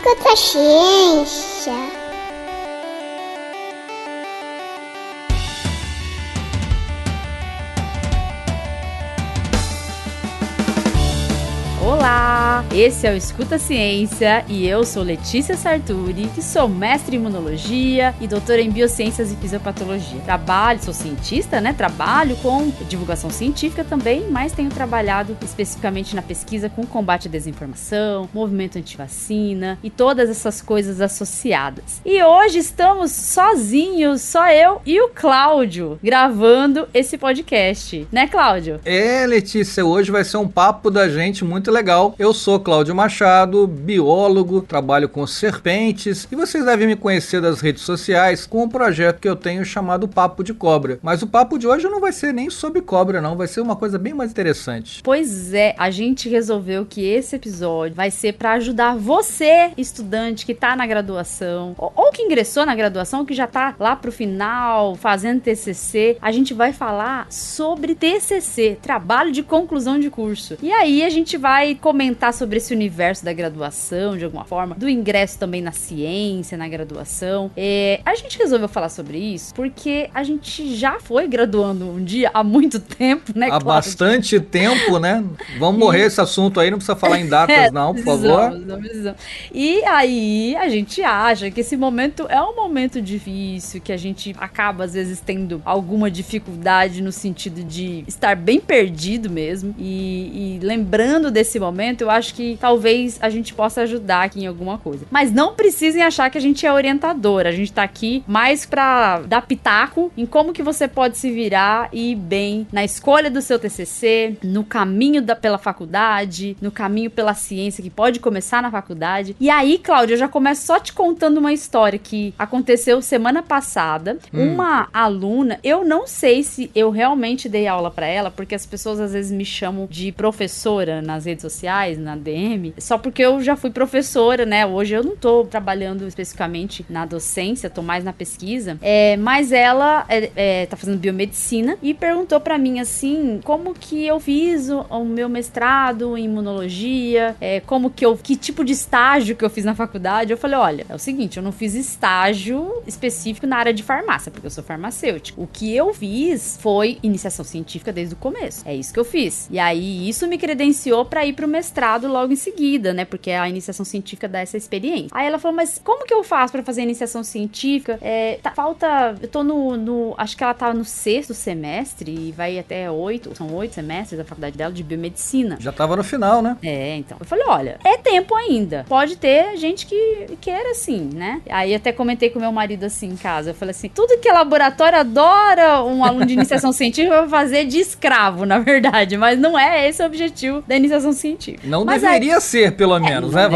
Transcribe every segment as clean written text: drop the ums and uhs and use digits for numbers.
Escuta ciência. Olá, esse é o Escuta Ciência e eu sou Letícia Sarturi, que sou mestre em imunologia e doutora em biociências e fisiopatologia. Sou cientista, trabalho com divulgação científica também, mas tenho trabalhado especificamente na pesquisa com combate à desinformação, movimento antivacina e todas essas coisas associadas. E hoje estamos sozinhos, só eu e o Cláudio, gravando esse podcast, né, Cláudio? Letícia, hoje vai ser um papo da gente muito legal. Eu sou Cláudio Machado, biólogo, trabalho com serpentes e vocês devem me conhecer das redes sociais com um projeto que eu tenho chamado Papo de Cobra. Mas o papo de hoje não vai ser nem sobre cobra, não. Vai ser uma coisa bem mais interessante. Pois é, a gente resolveu que esse episódio vai ser para ajudar você, estudante que tá na graduação ou que ingressou na graduação, ou que já tá lá pro final fazendo TCC. A gente vai falar sobre TCC, trabalho de conclusão de curso. E aí a gente vai comentar sobre esse universo da graduação, de alguma forma, do ingresso também na ciência, na graduação. A gente resolveu falar sobre isso porque a gente já foi graduando um dia há muito tempo, né, Cláudio? Há bastante tempo, né? Vamos morrer esse assunto aí, não precisa falar em datas não, por favor. Não precisamos. E aí a gente acha que esse momento é um momento difícil, que a gente acaba às vezes tendo alguma dificuldade no sentido de estar bem perdido mesmo, e lembrando desse momento, eu acho que talvez a gente possa ajudar aqui em alguma coisa. Mas não precisem achar que a gente é orientadora. A gente tá aqui mais pra dar pitaco em como que você pode se virar e ir bem na escolha do seu TCC, no caminho pela faculdade, no caminho pela ciência, que pode começar na faculdade. E aí, Cláudia, eu já começo só te contando uma história que aconteceu semana passada. Uma aluna, eu não sei se eu realmente dei aula pra ela, porque as pessoas às vezes me chamam de professora nas redes sociais, na DM, só porque eu já fui professora, né? Hoje eu não tô trabalhando especificamente na docência, tô mais na pesquisa, mas ela tá fazendo biomedicina e perguntou pra mim, assim, como que eu fiz o meu mestrado em imunologia, que tipo de estágio que eu fiz na faculdade. Eu falei, olha, é o seguinte, eu não fiz estágio específico na área de farmácia, porque eu sou farmacêutica. O que eu fiz foi iniciação científica desde o começo. É isso que eu fiz. E aí, isso me credenciou pra ir pro mestrado logo em seguida, né? Porque a iniciação científica dá essa experiência. Aí ela falou, mas como que eu faço pra fazer a iniciação científica? Eu tô acho que ela tá no 6º semestre e vai até 8, são 8 semestres da faculdade dela de biomedicina. Já tava no final, né? Então. Eu falei, olha, é tempo ainda. Pode ter gente que queira assim, né? Aí até comentei com meu marido assim em casa. Eu falei assim, tudo que é laboratório adora um aluno de iniciação científica vai fazer de escravo, na verdade. Mas não é esse o objetivo da iniciação científica. Não deveria ser, pelo menos, né?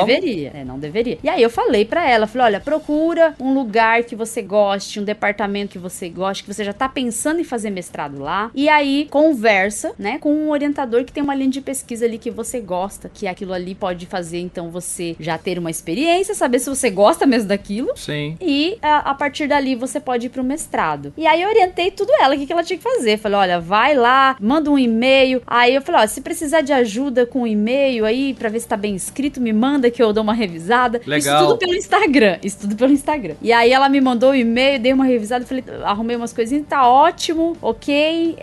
Não deveria. E aí eu falei pra ela, olha, procura um lugar que você goste, um departamento que você goste, que você já tá pensando em fazer mestrado lá, e aí conversa, né, com um orientador que tem uma linha de pesquisa ali que você gosta, que aquilo ali pode fazer, então, você já ter uma experiência, saber se você gosta mesmo daquilo. Sim. E a partir dali você pode ir pro mestrado. E aí eu orientei tudo ela, o que ela tinha que fazer. Falei, olha, vai lá, manda um e-mail. Aí eu falei, ó, se precisar de ajuda com o e-mail aí, pra ver se tá bem escrito, me manda que eu dou uma revisada. Legal. Isso tudo pelo Instagram. E aí ela me mandou o e-mail, dei uma revisada, falei, arrumei umas coisinhas, tá ótimo, ok,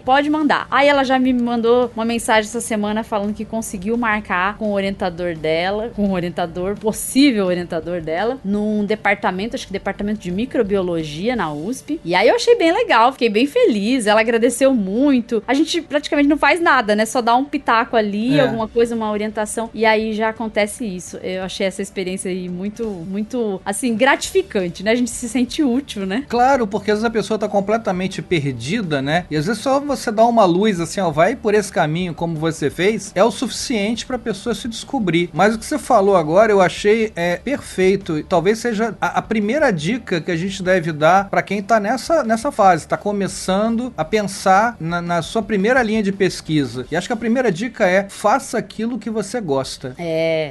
pode mandar. Aí ela já me mandou uma mensagem essa semana falando que conseguiu marcar com o orientador dela, possível orientador dela, num departamento, acho que departamento de microbiologia na USP. E aí eu achei bem legal, fiquei bem feliz, ela agradeceu muito. A gente praticamente não faz nada, né? Só dá um pitaco ali, alguma coisa, uma orientação, e aí já acontece isso. Eu achei essa experiência aí muito, muito, assim, gratificante, né? A gente se sente útil, né? Claro, porque às vezes a pessoa tá completamente perdida, né? E às vezes só você dar uma luz assim, ó, vai por esse caminho como você fez, é o suficiente pra pessoa se descobrir. Mas o que você falou agora, eu achei perfeito. E talvez seja a primeira dica que a gente deve dar pra quem tá nessa fase, tá começando a pensar na sua primeira linha de pesquisa. E acho que a primeira dica é: faça aquilo naquilo que você gosta.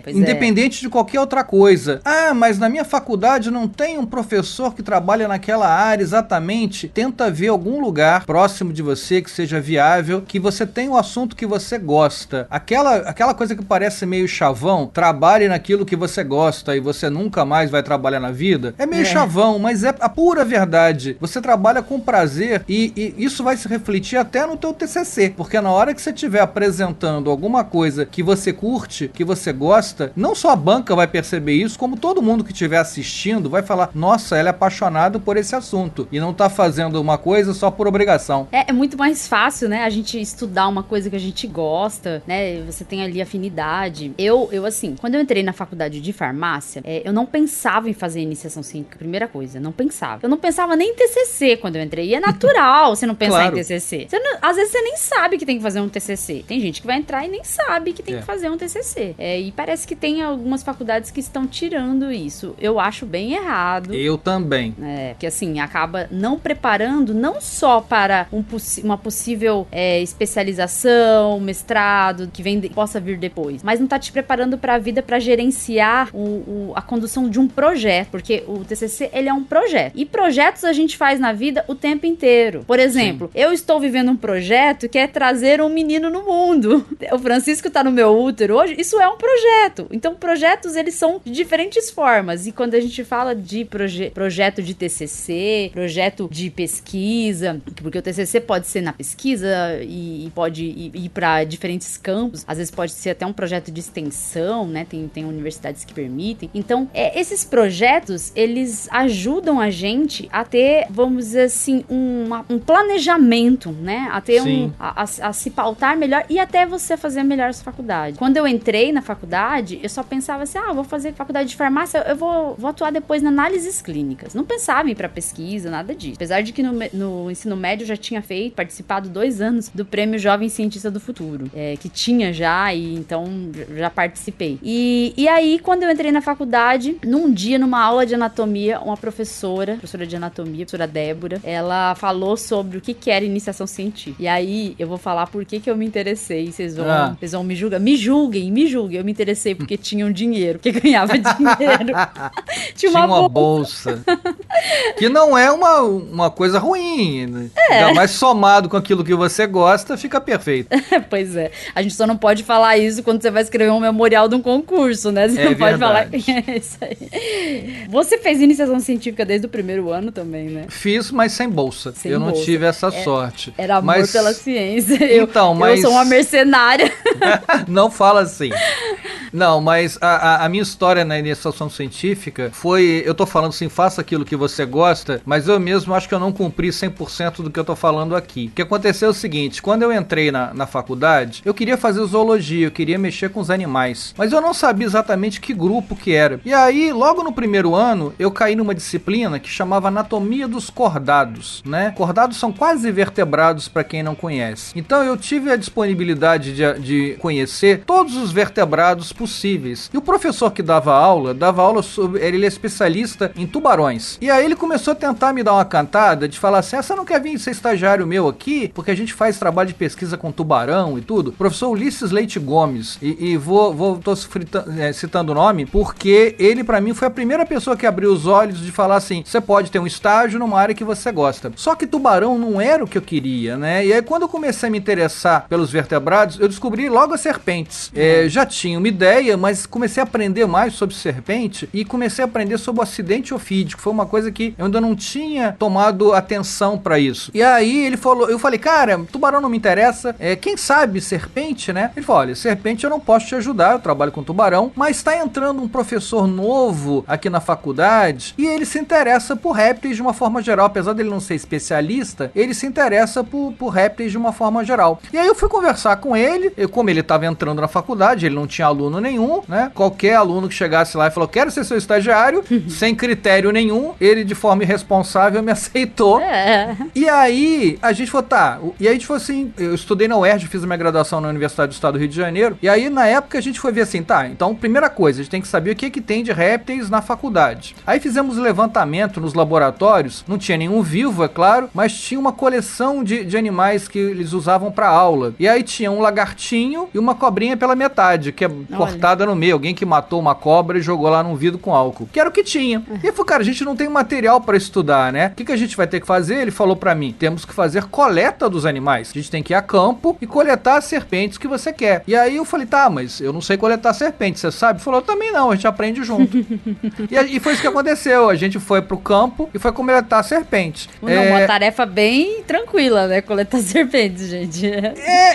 Pois Independente de qualquer outra coisa. Ah, mas na minha faculdade não tem um professor que trabalha naquela área exatamente. Tenta ver algum lugar próximo de você que seja viável, que você tenha o assunto que você gosta. Aquela coisa que parece meio chavão, trabalhe naquilo que você gosta e você nunca mais vai trabalhar na vida, é meio chavão, mas é a pura verdade. Você trabalha com prazer e isso vai se refletir até no teu TCC, porque na hora que você estiver apresentando alguma coisa que você curte, que você gosta, não só a banca vai perceber isso, como todo mundo que estiver assistindo vai falar, nossa, ela é apaixonada por esse assunto e não tá fazendo uma coisa só por obrigação. É muito mais fácil, né, a gente estudar uma coisa que a gente gosta, né, você tem ali afinidade. Eu assim, quando eu entrei na faculdade de farmácia, eu não pensava em fazer iniciação científica, primeira coisa, não pensava. Eu não pensava nem em TCC quando eu entrei, e é natural você não pensar Claro. em TCC. Às vezes você nem sabe que tem que fazer um TCC. Tem gente que vai entrar e nem sabe que tem que fazer um TCC. E parece que tem algumas faculdades que estão tirando isso. Eu acho bem errado. Eu também. Porque assim, acaba não preparando não só para uma possível especialização, mestrado, que possa vir depois, mas não tá te preparando para a vida, para gerenciar a condução de um projeto, porque o TCC, ele é um projeto. E projetos a gente faz na vida o tempo inteiro. Por exemplo, eu estou vivendo um projeto que é trazer um menino no mundo. O Francisco tá no meu útero hoje, isso é um projeto. Então, projetos, eles são de diferentes formas. E quando a gente fala de projeto de TCC, projeto de pesquisa, porque o TCC pode ser na pesquisa e pode ir para diferentes campos, às vezes pode ser até um projeto de extensão, né? Tem universidades que permitem. Então, esses projetos, eles ajudam a gente a ter, vamos dizer assim, um planejamento, né? A ter a se pautar melhor e até você fazer melhor a sua faculdade. Quando eu entrei na faculdade, eu só pensava assim, vou fazer faculdade de farmácia, eu vou atuar depois na análises clínicas. Não pensava em ir pra pesquisa, nada disso. Apesar de que no ensino médio eu já tinha participado 2 anos do Prêmio Jovem Cientista do Futuro, que tinha já, e então já participei. E aí, quando eu entrei na faculdade, num dia, numa aula de anatomia, uma professora de anatomia, a professora Débora, ela falou sobre o que era iniciação científica. E aí, eu vou falar por que eu me interessei. Vocês vão me julgar? Me julguem. Eu me interessei porque tinha um dinheiro, porque ganhava dinheiro. tinha uma bolsa. Que não é uma coisa ruim, né? Ainda mais somado com aquilo que você gosta, fica perfeito. Pois é. A gente só não pode falar isso quando você vai escrever um memorial de um concurso, né? Você não pode falar. É isso aí. Você fez iniciação científica desde o primeiro ano também, né? Fiz, mas sem bolsa. Eu não tive essa sorte. Era amor pela ciência. Então, eu sou uma mercenária. Não fala assim. Não, mas a minha história na iniciação científica foi... Eu tô falando assim, faça aquilo que você gosta, mas eu mesmo acho que eu não cumpri 100% do que eu tô falando aqui. O que aconteceu é o seguinte, quando eu entrei na faculdade, eu queria fazer zoologia, eu queria mexer com os animais, mas eu não sabia exatamente que grupo que era. E aí, logo no primeiro ano, eu caí numa disciplina que chamava Anatomia dos Cordados, né? Cordados são quase vertebrados, para quem não conhece. Então eu tive a disponibilidade de conhecer todos os vertebrados possíveis. E o professor que dava aula sobre... Ele é especialista em tubarões. E aí ele começou a tentar me dar uma cantada de falar assim, você não quer vir ser estagiário meu aqui? Porque a gente faz trabalho de pesquisa com tubarão e tudo. Professor Ulisses Leite Gomes. E tô citando o nome, porque ele pra mim foi a primeira pessoa que abriu os olhos de falar assim, você pode ter um estágio numa área que você gosta. Só que tubarão não era o que eu queria, né? E aí quando eu comecei a me interessar pelos vertebrados, eu descobri logo as serpentes. Já tinha uma ideia, mas comecei a aprender mais sobre serpente e comecei a aprender sobre o acidente ofídico. Foi uma coisa que eu ainda não tinha tomado atenção pra isso. E aí ele falou, eu falei, cara, tubarão não me interessa, quem sabe serpente, né? Ele falou, olha, serpente eu não posso te ajudar, eu trabalho com tubarão, mas tá entrando um professor novo aqui na faculdade e ele se interessa por répteis de uma forma geral, apesar dele não ser especialista, ele se interessa por répteis de uma forma geral. E aí eu fui conversar com ele, como ele tava entrando na faculdade, ele não tinha aluno nenhum, né? Qualquer aluno que chegasse lá e falou, quero ser seu estagiário, sem critério nenhum, ele de forma irresponsável, me aceitou. E aí, a gente falou, tá. E aí a gente falou assim, eu estudei na UERJ, fiz a minha graduação na Universidade do Estado do Rio de Janeiro. E aí, na época, a gente foi ver assim, tá, então, primeira coisa, a gente tem que saber o que tem de répteis na faculdade. Aí fizemos levantamento nos laboratórios, não tinha nenhum vivo, é claro, mas tinha uma coleção de animais que eles usavam pra aula. E aí tinha um lagartinho e uma cobrinha pela metade, que é cortada no meio. Alguém que matou uma cobra e jogou lá num vidro com álcool. Que era o que tinha. E eu falei, cara, a gente não tem material pra estudar, né? O que a gente vai ter que fazer? Ele falou pra mim, temos que fazer coleta dos animais. A gente tem que ir a campo e coletar as serpentes que você quer. E aí eu falei, tá, mas eu não sei coletar serpentes, você sabe? Ele falou, eu também não, a gente aprende junto. e foi isso que aconteceu. A gente foi pro campo e foi coletar serpentes. Não, uma tarefa bem tranquila, né? Coletar serpentes, gente.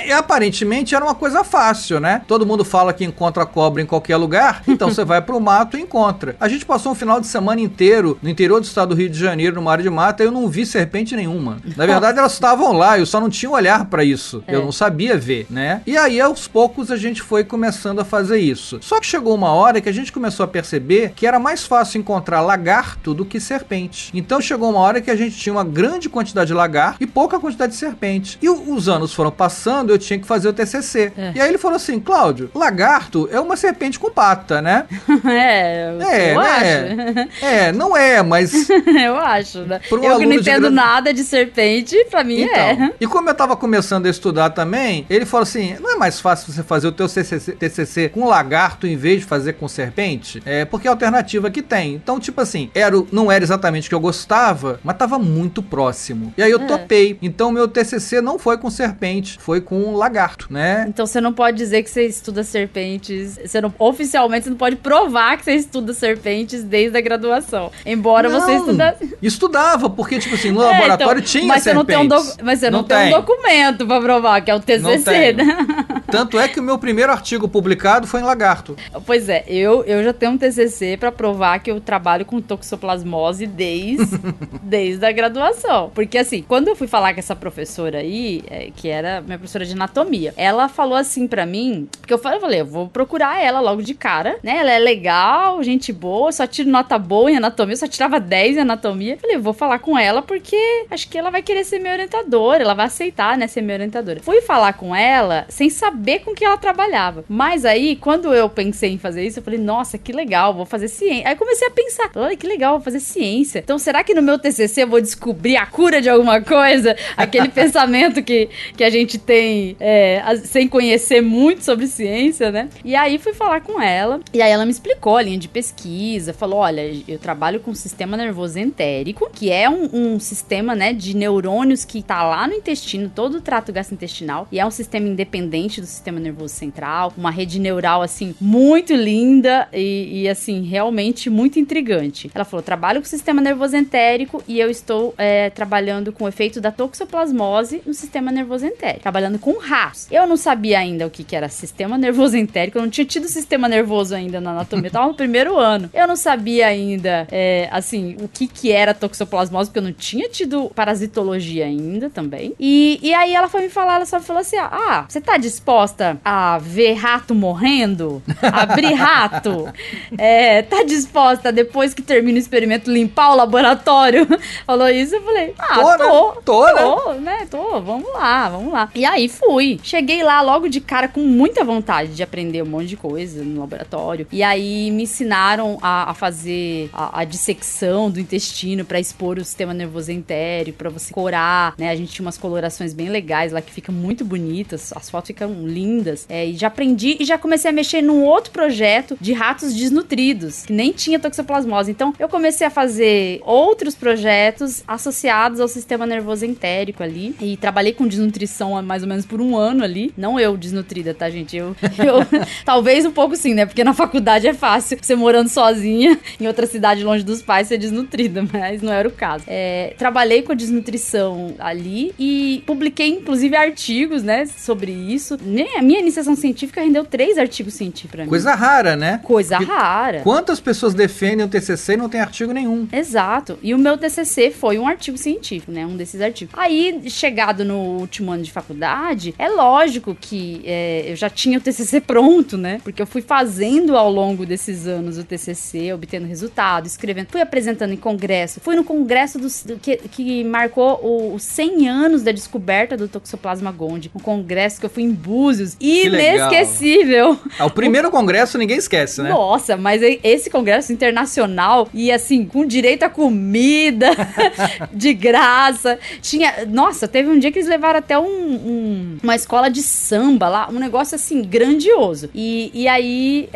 E aparentemente era uma coisa fácil, né? Todo mundo fala que encontra cobra em qualquer lugar, então você vai pro mato e encontra. A gente passou um final de semana inteiro no interior do estado do Rio de Janeiro, numa área de mata, e eu não vi serpente nenhuma. Na verdade, elas estavam lá, eu só não tinha um olhar pra isso. Eu não sabia ver, né? E aí, aos poucos, a gente foi começando a fazer isso. Só que chegou uma hora que a gente começou a perceber que era mais fácil encontrar lagarto do que serpente. Então chegou uma hora que a gente tinha uma grande quantidade de lagarto e pouca quantidade de serpente. E os anos foram passando, eu tinha que fazer o TCC. E aí ele falou assim, Cláudio, lagarto é uma serpente com pata, né? Eu acho. Não é, mas... eu acho, né? Eu que não entendo nada de serpente, pra mim então, E como eu tava começando a estudar também, ele falou assim, não é mais fácil você fazer o teu TCC com lagarto em vez de fazer com serpente? Porque é a alternativa que tem. Então, tipo assim, não era exatamente o que eu gostava, mas tava muito próximo. E aí eu topei. Então, meu TCC não foi com serpente, foi com lagarto, né? Então, você não pode dizer que você estuda serpentes, oficialmente você não pode provar que você estuda serpentes desde a graduação. Embora você estudasse... Estudava, porque, tipo assim, no laboratório tinha mas serpentes. Mas você não tem um documento pra provar, que é o TCC, né? Tanto é que o meu primeiro artigo publicado foi em lagarto. Pois é, eu já tenho um TCC pra provar que eu trabalho com toxoplasmose desde a graduação. Porque, assim, quando eu fui falar com essa professora aí, que era minha professora de anatomia, ela falou assim pra mim, porque eu falei, eu vou procurar ela logo de cara, né? Ela é legal, gente boa, só tiro nota boa em anatomia, só tirava 10 em anatomia. Eu falei, eu vou falar com ela porque acho que ela vai querer ser minha orientadora, ela vai aceitar, né, ser minha orientadora. Fui falar com ela sem saber com que ela trabalhava. Mas aí, quando eu pensei em fazer isso, eu falei, nossa, que legal, vou fazer ciência. Aí comecei a pensar, olha que legal, vou fazer ciência. Então, será que no meu TCC eu vou descobrir a cura de alguma coisa? Aquele pensamento que a gente tem sem conhecer muito sobre ciência, né? E aí, fui falar com ela, e aí ela me explicou a linha de pesquisa, falou, olha, eu trabalho com o sistema nervoso entérico, que é um sistema, né, de neurônios que tá lá no intestino, todo o trato gastrointestinal, e é um sistema independente do sistema nervoso central, uma rede neural, assim, muito linda e assim, realmente muito intrigante. Ela falou, trabalho com o sistema nervoso entérico e eu estou trabalhando com o efeito da toxoplasmose no sistema nervoso entérico, trabalhando com ratos. Eu não sabia ainda o que era sistema nervoso entérico, eu não tinha tido sistema nervoso ainda na anatomia, eu tava no primeiro ano. Eu não sabia ainda, assim, o que era toxoplasmose, porque eu não tinha tido parasitologia ainda também. E aí ela foi me falar, ela só falou assim, você tá disposta a ver rato morrendo? Abrir rato? Tá disposta, depois que termina o experimento, limpar o laboratório? Falou isso, eu falei, tô, vamos lá. E aí fui. Cheguei lá logo de cara com muita vontade de aprender um monte de coisa no laboratório. E aí me ensinaram a fazer a dissecção do intestino pra expor o sistema nervoso entérico, pra você corar, né? A gente tinha umas colorações bem legais lá que ficam muito bonitas, as fotos ficam lindas. E já aprendi e já comecei a mexer num outro projeto de ratos desnutridos, que nem tinha toxoplasmose. Então, eu comecei a fazer outros projetos associados ao sistema nervoso entérico ali. E trabalhei com desnutrição há mais ou menos por um ano ali. Não eu desnutrida, tá, gente? Eu talvez um pouco sim, né? Porque na faculdade é fácil você morando sozinha em outra cidade longe dos pais ser desnutrida, mas não era o caso. Trabalhei com a desnutrição ali e publiquei, inclusive, artigos, né, sobre isso. minha iniciação científica rendeu 3 artigos científicos pra mim. Coisa rara, né? Coisa rara. Quantas pessoas defendem o TCC e não tem artigo nenhum? Exato. E o meu TCC foi um artigo científico, né? Um desses artigos. Aí, chegado no último ano de faculdade, é lógico que eu já tinha o TCC pronto, né? Porque eu fui fazendo ao longo desses anos o TCC, obtendo resultado, escrevendo. Fui apresentando em congresso. Fui no congresso que marcou os 100 anos da descoberta do Toxoplasma gondii. Um congresso que eu fui em Búzios. Inesquecível. O primeiro congresso ninguém esquece, né? Nossa, mas esse congresso internacional e assim, com direito a comida, de graça. Nossa, teve um dia que eles levaram até uma escola de samba lá, um negócio assim, grandioso. E aí,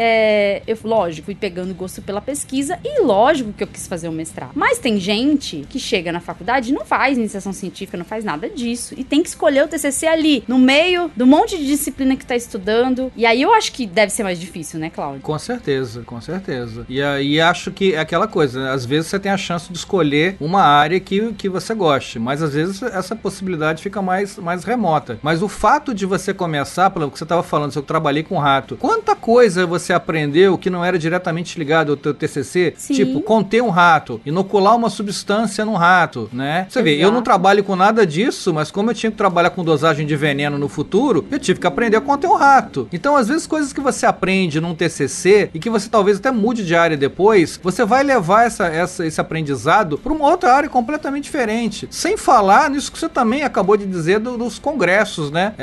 lógico, fui pegando gosto pela pesquisa e lógico que eu quis fazer um mestrado. Mas tem gente que chega na faculdade e não faz iniciação científica, não faz nada disso. E tem que escolher o TCC ali, no meio do monte de disciplina que tá estudando. E aí eu acho que deve ser mais difícil, né, Cláudio? Com certeza, com certeza. E aí acho que é aquela coisa, né? Às vezes você tem a chance de escolher uma área que você goste, mas às vezes essa possibilidade fica mais remota. Mas o fato de você começar, pelo que você estava falando, se eu trabalhei com rato, quanta coisa você aprendeu que não era diretamente ligado ao teu TCC? Sim. Tipo, conter um rato, inocular uma substância num rato, né? Você vê, eu não trabalho com nada disso, mas como eu tinha que trabalhar com dosagem de veneno no futuro, eu tive que aprender a conter um rato. Então, às vezes, coisas que você aprende num TCC e que você talvez até mude de área depois, você vai levar esse aprendizado para uma outra área completamente diferente. Sem falar nisso que você também acabou de dizer dos congressos, né?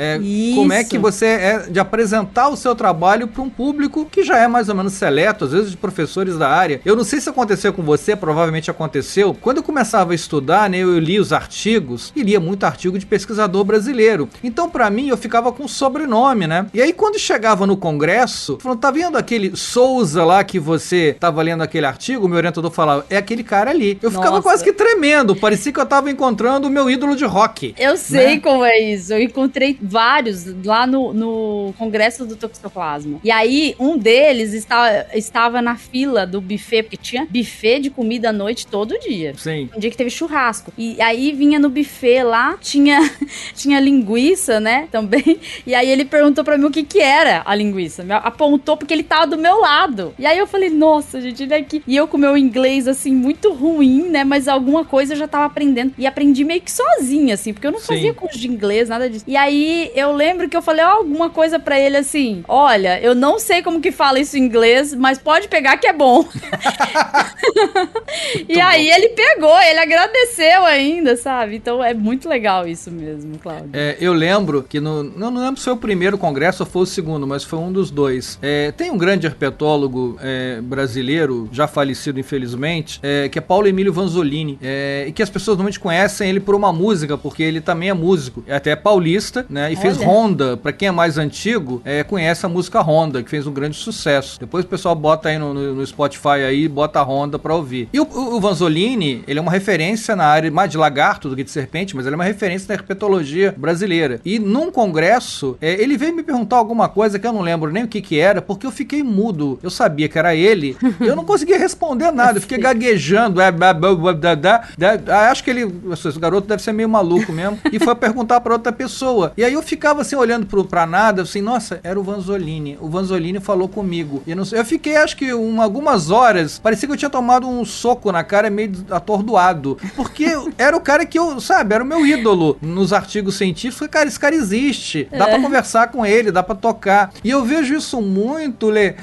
Como é que você de apresentar o seu trabalho para um público que já é mais ou menos seleto, às vezes de professores da área. Eu não sei se aconteceu com você, provavelmente aconteceu. Quando eu começava a estudar, né, eu li os artigos e lia muito artigo de pesquisador brasileiro. Então, para mim, eu ficava com sobrenome, né? E aí, quando chegava no congresso, falando, tá vendo aquele Souza lá que você tava lendo aquele artigo? O meu orientador falava, é aquele cara ali. Eu ficava quase que tremendo, parecia que eu tava encontrando o meu ídolo de rock. Eu sei, né? Como é isso. Eu encontrei vários lá no congresso do Toxoplasma. E aí, um deles estava na fila do buffet, porque tinha buffet de comida à noite todo dia. Sim. Um dia que teve churrasco. E aí vinha no buffet lá, tinha linguiça, né, também. E aí ele perguntou pra mim o que era a linguiça. Me apontou porque ele tava do meu lado. E aí eu falei, nossa, gente, ele é aqui. E eu com meu inglês, assim, muito ruim, né, mas alguma coisa eu já tava aprendendo. E aprendi meio que sozinha, assim, porque eu não fazia curso de inglês, nada disso. E aí eu lembro que eu falei alguma coisa pra ele, assim, olha, eu não sei como que fala isso em inglês, mas pode pegar que é bom. E aí ele pegou, ele agradeceu ainda, sabe? Então é muito legal isso mesmo, Cláudio. Eu lembro que não lembro se foi o primeiro congresso ou foi o segundo, mas foi um dos dois. Tem um grande herpetólogo brasileiro, já falecido infelizmente, que é Paulo Emílio Vanzolini, e que as pessoas normalmente conhecem ele por uma música, porque ele também é músico, até é paulista, né? E fez Honda, pra quem é mais antigo, conhece a música Honda, que fez um grande sucesso. Depois o pessoal bota aí no Spotify aí, bota a Honda pra ouvir. E o Vanzolini, ele é uma referência na área mais de lagarto do que de serpente, mas ele é uma referência na herpetologia brasileira. E num congresso, ele veio me perguntar alguma coisa que eu não lembro nem o que era, porque eu fiquei mudo. Eu sabia que era ele, eu não conseguia responder nada, eu fiquei gaguejando. Acho que esse garoto deve ser meio maluco mesmo, e foi perguntar pra outra pessoa. E aí eu ficava assim, olhando pra nada, assim, nossa, era o Vanzolini. O Vanzolini falou comigo. E eu fiquei, acho que algumas horas, parecia que eu tinha tomado um soco na cara, meio atordoado. Porque era o cara que era o meu ídolo nos artigos científicos. Cara, esse cara existe. Dá pra conversar com ele, dá pra tocar. E eu vejo isso muito, Lê,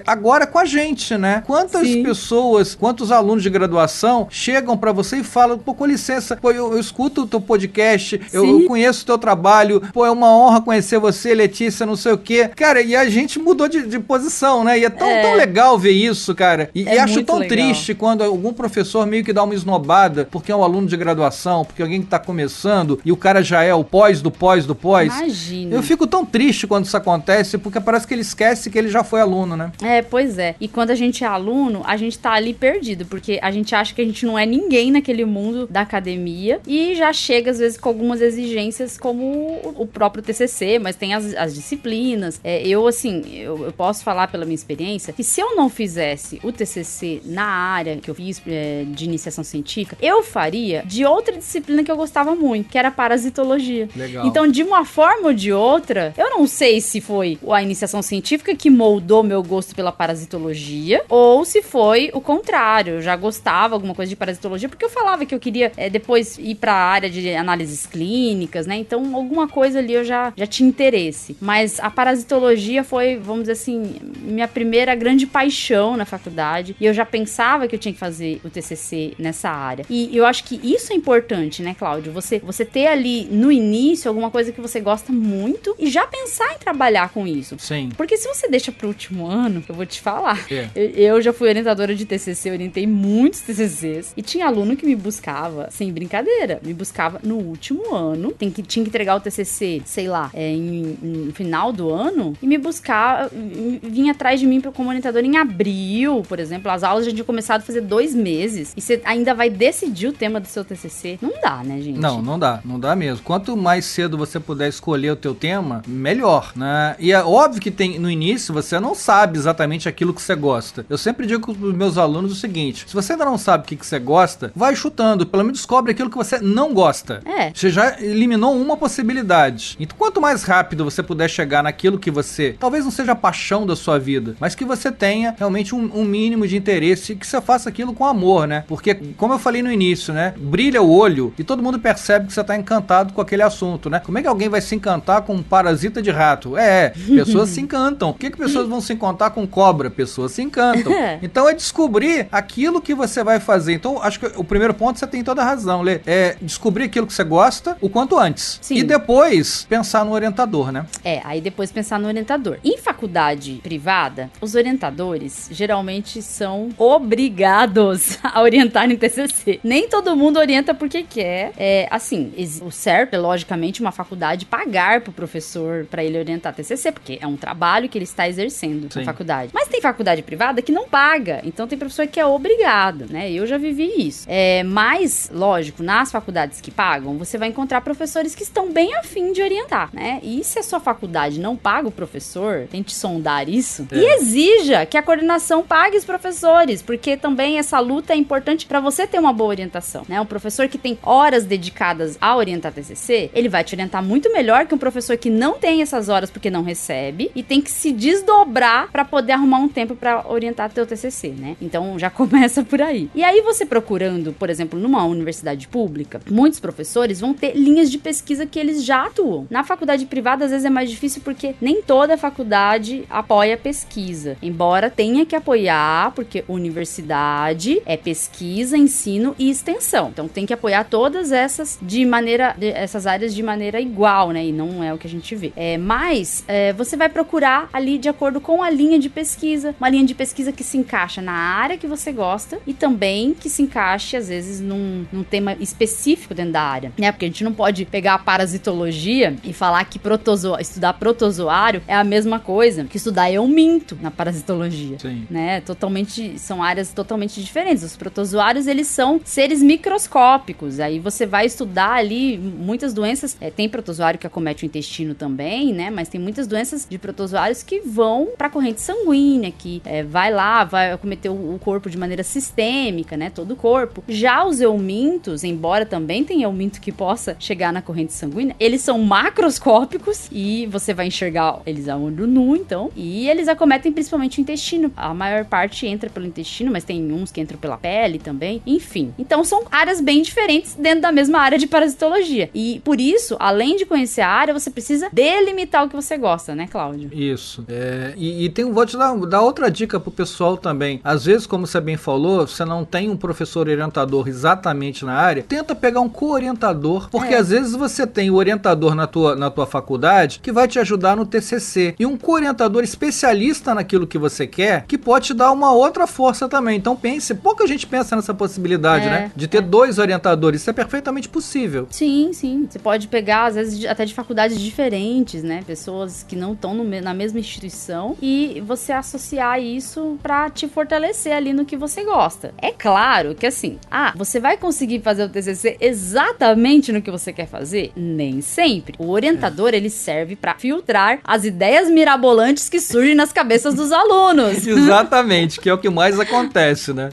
agora com a gente, né? Quantas pessoas, quantos alunos de graduação chegam pra você e falam, pô, com licença, pô, eu escuto o teu podcast, eu conheço o teu trabalho, pô, é uma honra conhecer você, Letícia, não sei o quê. Cara, e a gente mudou de posição, né? E é tão legal ver isso, cara. E acho tão triste quando algum professor meio que dá uma esnobada, porque é um aluno de graduação, porque alguém que tá começando, e o cara já é o pós do pós do pós. Imagina. Eu fico tão triste quando isso acontece, porque parece que ele esquece que ele já foi aluno, né? Pois é. E quando a gente é aluno, a gente tá ali perdido, porque a gente acha que a gente não é ninguém naquele mundo da academia, e já chega, às vezes, com algumas exigências, como o próprio TCC, mas tem as disciplinas. Eu posso falar pela minha experiência, que se eu não fizesse o TCC na área que eu fiz de iniciação científica, eu faria de outra disciplina que eu gostava muito, que era parasitologia. Legal. Então, de uma forma ou de outra, outra, eu não sei se foi a iniciação científica que moldou meu gosto pela parasitologia, ou se foi o contrário. Eu já gostava alguma coisa de parasitologia, porque eu falava que eu queria depois ir pra área de análises clínicas, né? Então, alguma coisa ali eu já tinha interesse. Mas a parasitologia foi, vamos dizer assim, minha primeira grande paixão na faculdade. E eu já pensava que eu tinha que fazer o TCC nessa área. E eu acho que isso é importante, né, Cláudio? Você ter ali no início alguma coisa que você gosta muito e já pensar em trabalhar com isso. Sim. Porque se você deixa pro último ano, eu vou te falar. Eu já fui orientadora de TCC, orientei muitos TCCs. E tinha aluno que me buscava, sem brincadeira, me buscava no último ano. Tinha que entregar o TCC, sei lá, no final do ano. E me buscava, vinha atrás de mim como orientadora em abril, por exemplo. As aulas já tinham começado a fazer 2 meses. E você ainda vai decidir o tema do seu TCC. Não dá, né, gente? Não dá. Não dá mesmo. Quanto mais cedo você puder escolher o teu tema, melhor, né? E é óbvio que no início você não sabe exatamente aquilo que você gosta. Eu sempre digo para os meus alunos o seguinte: se você ainda não sabe o que você gosta, vai chutando. Pelo menos descobre aquilo que você não gosta. Você já eliminou uma possibilidade. Então, quanto mais rápido você puder chegar naquilo que você, talvez não seja a paixão da sua vida, mas que você tenha realmente um mínimo de interesse e que você faça aquilo com amor, né? Porque, como eu falei no início, né? Brilha o olho e todo mundo percebe que você tá encantado com aquele assunto, né? Como é que alguém vai se encantar com um parasita de rato? Pessoas se encantam. Por que pessoas vão se encantar com cobra? Pessoas se encantam. Então é descobrir aquilo que você vai fazer. Então, acho que o primeiro ponto você tem toda a razão, Lê. É descobrir aquilo que você gosta o quanto antes. Sim. E depois pensar no orientador, né? Aí depois pensar no orientador. Em faculdade privada, os orientadores geralmente são obrigados a orientar em TCC. Nem todo mundo orienta porque quer. Assim, o certo é, logicamente, uma faculdade pagar pro professor pra ele orientar TCC, porque é um trabalho que ele está exercendo na faculdade. Mas tem faculdade privada que não paga, então tem professor que é obrigado, né? Eu já vivi isso. Mas, lógico, nas faculdades que pagam, você vai encontrar professores que estão bem afim de orientar, né? E se a sua faculdade não paga o professor, tente sondar isso e exija que a coordenação pague os professores, porque também essa luta é importante pra você ter uma boa orientação, né? Um professor que tem horas dedicadas a orientar TCC, ele vai te orientar muito melhor que um professor que não tem essas horas porque não recebe e tem que se desdobrar pra poder arrumar um tempo pra orientar teu TCC, né? Então já começa por aí. E aí você procurando, por exemplo, numa universidade pública, muitos professores vão ter linhas de pesquisa que eles já atuam. Na faculdade privada, às vezes é mais difícil porque nem toda faculdade apoia a pesquisa, embora tenha que apoiar, porque universidade é pesquisa, ensino e extensão. Então tem que apoiar todas essas essas áreas de maneira igual, né? E não é o que a gente vê. Mas você vai procurar ali de acordo com a linha de pesquisa, uma linha de pesquisa que se encaixa na área que você gosta e também que se encaixe, às vezes, num tema específico dentro da área, né? Porque a gente não pode pegar a parasitologia e falar que estudar protozoário é a mesma coisa que estudar euminto na parasitologia. Sim. Né? São áreas totalmente diferentes. Os protozoários, eles são seres microscópicos. Aí você vai estudar ali muitas doenças. Tem protozoário que acomete o intestino também, né? Mas tem muitas doenças de protozoários que vão pra corrente sanguínea, que vai acometer o corpo de maneira sistêmica, né? Todo o corpo. Já os eumintos, embora também tenha euminto que possa chegar na corrente sanguínea, eles são macroscópicos e você vai enxergar eles a olho nu, então. E eles acometem principalmente o intestino. A maior parte entra pelo intestino, mas tem uns que entram pela pele também. Enfim. Então são áreas bem diferentes dentro da mesma área de parasitologia. E por isso, além de conhecer a área, você precisa delimitar o que você gosta, né, Cláudio? Isso. Vou te dar outra dica pro pessoal também. Às vezes, como você bem falou, você não tem um professor orientador exatamente na área, tenta pegar um co-orientador, porque às vezes você tem o orientador na tua faculdade que vai te ajudar no TCC e um co-orientador especialista naquilo que você quer, que pode te dar uma outra força também. Então pouca gente pensa nessa possibilidade, né? De ter 2 orientadores. Isso é perfeitamente possível. Sim. Você pode pegar, às vezes, até de faculdades diferentes, né? Pessoas que não estão na mesma instituição e você associar isso pra te fortalecer ali no que você gosta. É claro que assim, você vai conseguir fazer o TCC exatamente no que você quer fazer? Nem sempre. O orientador, ele serve pra filtrar as ideias mirabolantes que surgem nas cabeças dos alunos. Exatamente, que é o que mais acontece, né?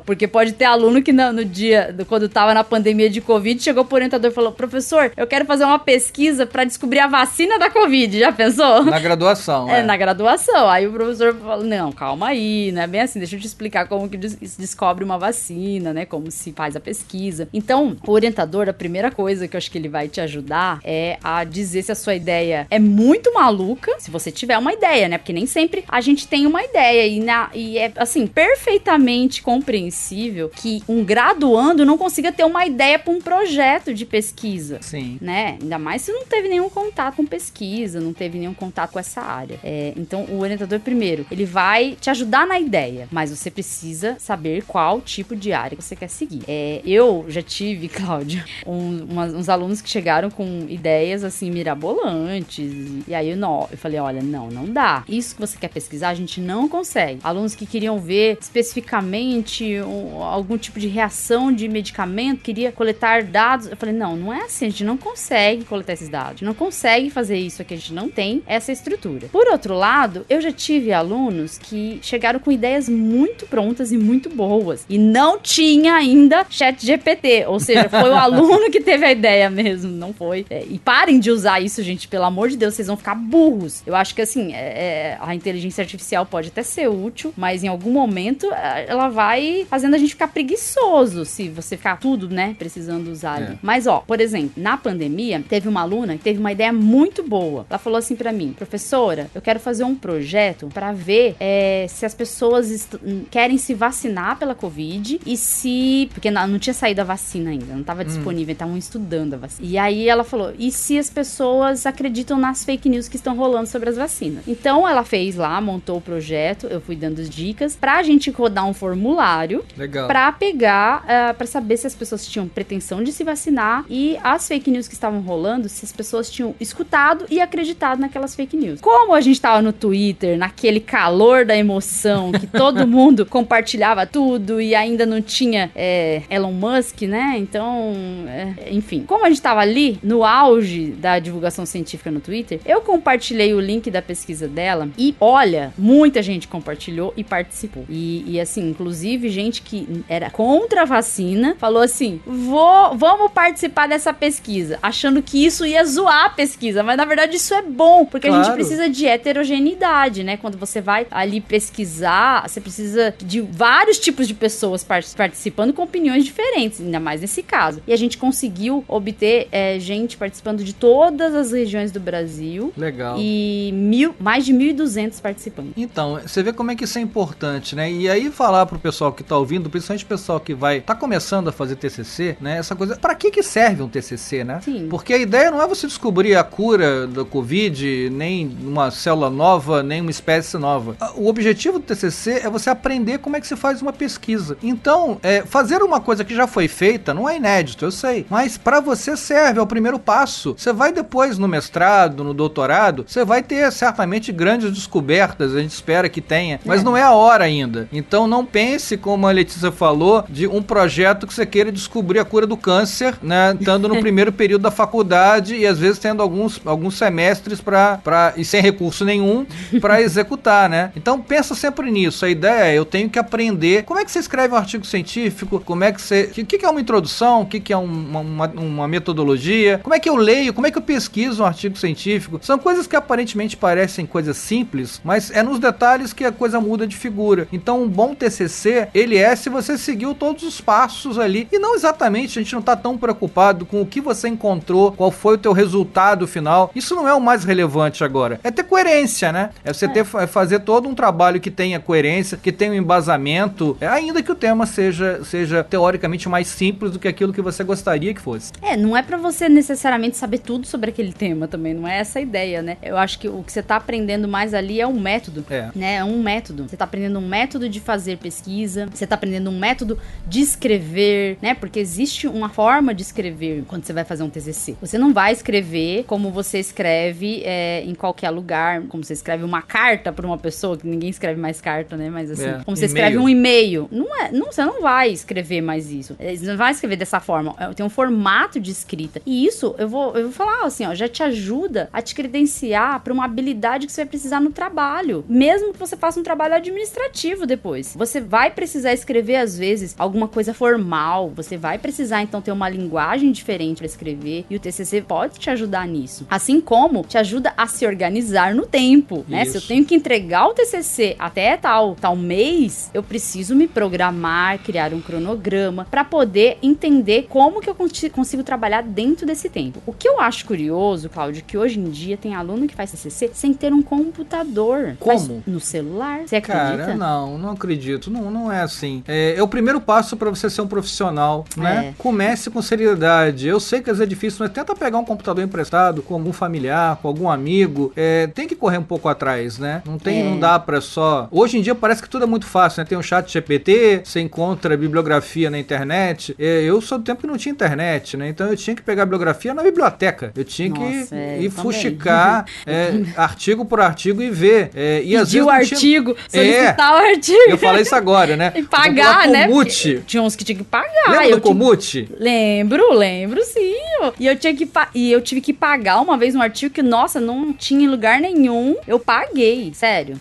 Porque pode ter aluno que no dia, quando tava na pandemia de Covid, chegou pro orientador e falou: professor, eu quero fazer uma pesquisa pra descobrir a vacina da Covid, já pensou? Na graduação, na graduação. Aí o professor falou, não, calma aí, não é bem assim, deixa eu te explicar como que se descobre uma vacina, né, como se faz a pesquisa. Então, o orientador, a primeira coisa que eu acho que ele vai te ajudar é a dizer se a sua ideia é muito maluca, se você tiver uma ideia, né, porque nem sempre a gente tem uma ideia e é, assim, perfeitamente compreensível que um graduando não consiga ter uma ideia para um projeto de pesquisa. Sim. Né? Ainda mais se não teve nenhum contato com pesquisa, não teve nenhum contato com essa área. Então, o orientador, primeiro, ele vai te ajudar na ideia, mas você precisa saber qual tipo de área que você quer seguir. Eu já tive, Cláudia, uns alunos que chegaram com ideias, assim, mirabolantes, e aí eu falei, olha, não dá. Isso que você quer pesquisar, a gente não consegue. Alunos que queriam ver especificamente algum tipo de reação de medicamento, queria coletar dados, eu falei, não é assim, a gente não consegue coletar esses dados, a gente não consegue fazer isso aqui, a gente não tem essa estrutura. Por outro lado, eu já tive alunos que chegaram com ideias muito prontas e muito boas, e não tinha ainda ChatGPT, ou seja, foi o aluno que teve a ideia mesmo, não foi. E parem de usar isso, gente, pelo amor de Deus, vocês vão ficar burros. Eu acho que, assim, a inteligência artificial pode até ser útil, mas em algum momento ela vai fazendo a gente ficar preguiçoso, se você ficar tudo, né, precisando usar ali. Mas, por exemplo, na pandemia, teve uma aluna que teve uma ideia muito boa. Ela falou assim pra mim, professora, eu quero fazer um projeto pra ver se as pessoas querem se vacinar pela Covid e se... Porque não tinha saído a vacina ainda, não tava disponível, estavam estudando a vacina. E aí ela falou, e se as pessoas acreditam nas fake news que estão rolando sobre as vacinas? Então ela fez lá, montou o projeto, eu fui dando dicas pra gente rodar um formulário. Legal. Pra pegar, pra saber se as pessoas tinham pretensão de se vacinar e as fake news que estavam rolando, se as pessoas tinham escutado e acreditado naquelas fake news. Como a gente tava no Twitter, naquele calor da emoção, que todo mundo compartilhava tudo e ainda não tinha Elon Musk, né? Então, enfim. Como a gente tava ali, no auge da divulgação científica no Twitter, eu compartilhei o link da pesquisa dela e, olha, muita gente compartilhou e participou. E assim, inclusive, gente que era contra a vacina, falou assim, vamos participar dessa pesquisa, achando que isso ia zoar a pesquisa, mas na verdade isso é bom, porque a gente precisa de heterogeneidade, né? Quando você vai ali pesquisar, você precisa de vários tipos de pessoas participando com opiniões diferentes, ainda mais nesse caso. E a gente conseguiu obter gente participando de todas as regiões do Brasil. Legal. E mais de 1.200 participantes. Então, você vê como é que isso é importante, né? E aí falar pro pessoal que tá ouvindo, principalmente o pessoal que tá começando a fazer TCC, né? Essa coisa, pra que serve um TCC, né? Sim. Porque a ideia não é você descobrir a cura da Covid, nem uma célula nova, nem uma espécie nova. O objetivo do TCC é você aprender como é que se faz uma pesquisa. Então, fazer uma coisa que já foi feita não é inédito, eu sei. Mas pra você serve, é o primeiro passo. Você vai depois no mestrado, no doutorado, você vai ter certamente grandes descobertas, a gente espera que tenha, mas não é a hora ainda. Então não pense, como a Letícia falou, de um projeto que você queira descobrir a cura do câncer, né, estando no primeiro período da faculdade e às vezes tendo alguns semestres e sem recurso nenhum para executar, né? Então pensa sempre nisso. A ideia é, eu tenho que aprender como é que você escreve um artigo científico, como é que você... O que é uma introdução, o que é uma metodologia, como é que eu leio, como é que eu pesquiso um artigo científico. São coisas que aparentemente parecem coisas simples, mas é nos detalhes que a coisa muda de figura. Então um bom TCC, ele se você seguiu todos os passos ali, e não exatamente, a gente não tá tão preocupado com o que você encontrou, qual foi o teu resultado final. Isso não é o mais relevante agora. É ter coerência, né? É você fazer todo um trabalho que tenha coerência, que tenha um embasamento, ainda que o tema seja teoricamente mais simples do que aquilo que você gostaria que fosse. Não é pra você necessariamente saber tudo sobre aquele tema também, não é essa a ideia, né? Eu acho que o que você tá aprendendo mais ali é um método, né? É um método. Você tá aprendendo um método de fazer pesquisa, você tá aprendendo um método de escrever, né? Porque existe uma forma de escrever quando você vai fazer um TCC. Você não vai escrever como você escreve em qualquer lugar, como você escreve uma carta pra uma pessoa, que ninguém escreve mais carta, né? Mas assim, como você escreve um e-mail. Você não vai escrever mais isso. Você não vai escrever dessa forma. Tem um formato de escrita. E isso, eu vou falar assim, já te ajuda a te credenciar pra uma habilidade que você vai precisar no trabalho. Mesmo que você faça um trabalho administrativo depois. Você vai precisar escrever, às vezes, alguma coisa formal. Você vai precisar, então, ter uma linguagem diferente pra escrever. E o TCC pode te ajudar ajudar nisso. Assim como te ajuda a se organizar no tempo, né? Se eu tenho que entregar o TCC até tal mês, eu preciso me programar, criar um cronograma para poder entender como que eu consigo trabalhar dentro desse tempo. O que eu acho curioso, Cláudio, que hoje em dia tem aluno que faz TCC sem ter um computador. Como? No celular. Você acredita? Cara, não acredito. Não é assim. É o primeiro passo para você ser um profissional, né? Comece com seriedade. Eu sei que às vezes é difícil, mas tenta pegar um computador emprestado com algum familiar, com algum amigo. Tem que correr um pouco atrás, né? Não dá pra só... Hoje em dia parece que tudo é muito fácil, né? Tem um chat GPT, você encontra bibliografia na internet. Eu sou do tempo que não tinha internet, né? Então eu tinha que pegar a bibliografia na biblioteca. Eu tinha que ir fuxicar artigo por artigo e ver. E às vezes o artigo, solicitar o artigo. Eu falei isso agora, né? E pagar, né? Comute. Tinha uns que tinha que pagar. Lembra do Comute? Lembro sim. E eu tive que pagar uma vez um artigo que, nossa, não tinha em lugar nenhum. Eu paguei, sério.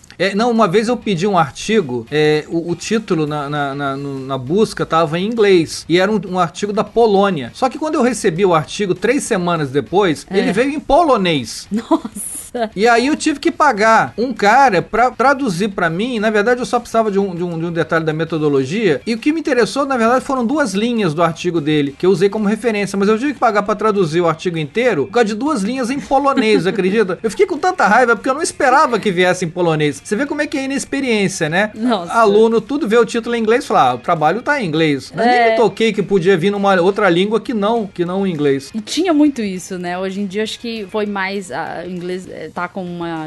Uma vez eu pedi um artigo, o título na busca tava em inglês. E era um artigo da Polônia. Só que quando eu recebi o artigo 3 semanas depois, ele veio em polonês. Nossa. E aí eu tive que pagar um cara pra traduzir pra mim. Na verdade eu só precisava de um detalhe da metodologia. E o que me interessou, na verdade, foram 2 linhas do artigo dele, que eu usei como referência. Mas eu tive que pagar pra traduzir o artigo inteiro por causa de 2 linhas em polonês, acredita? Eu fiquei com tanta raiva porque eu não esperava que viesse em polonês. Você vê como é que é inexperiência, né? Nossa. Aluno, tudo vê o título em inglês e fala, o trabalho tá em inglês. Mas nem me toquei que podia vir numa outra língua que não o inglês. E tinha muito isso, né? Hoje em dia acho que foi mais... o inglês tá com uma